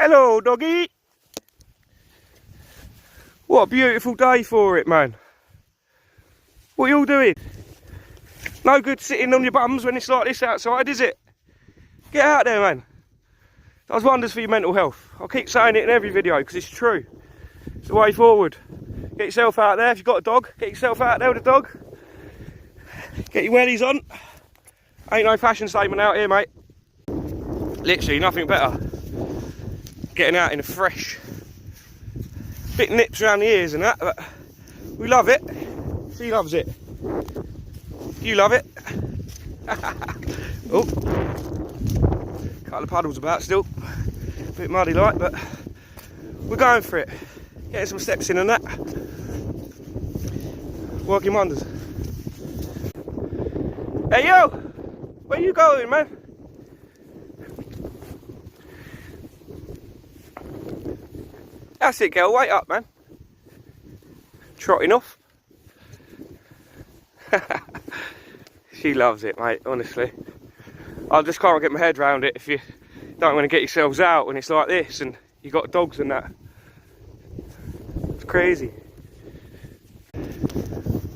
Hello, doggy. What a beautiful day for it, man. What are you all doing? No good sitting on your bums when it's like this outside, is it? Get out there, man. Does wonders for your mental health. I'll keep saying it in every video because it's true. It's the way forward. Get yourself out there. If you've got a dog, get yourself out there with a dog. Get your wellies on. Ain't no fashion statement out here, mate. Literally nothing better. Getting out in the fresh. Bit nips around the ears and that, but we love it. She loves it. You love it. Oh, couple of puddles about still. Bit muddy like, but we're going for it. Getting some steps in and that. Working wonders. Hey yo! Where you going, man? That's it, girl. Wait up, man. Trotting off. She loves it, mate, honestly. I just can't get my head around it if you don't want to get yourselves out when it's like this and you got dogs and that. It's crazy.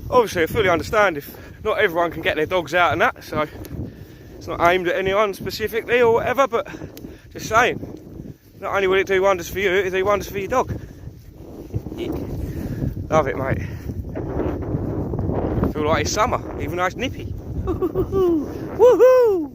Obviously, I fully understand if not everyone can get their dogs out and that, so it's not aimed at anyone specifically or whatever, but just saying. Not only will it do wonders for you, it'll do wonders for your dog. Love it, mate. Feel like it's summer, even though it's nippy. Woohoo!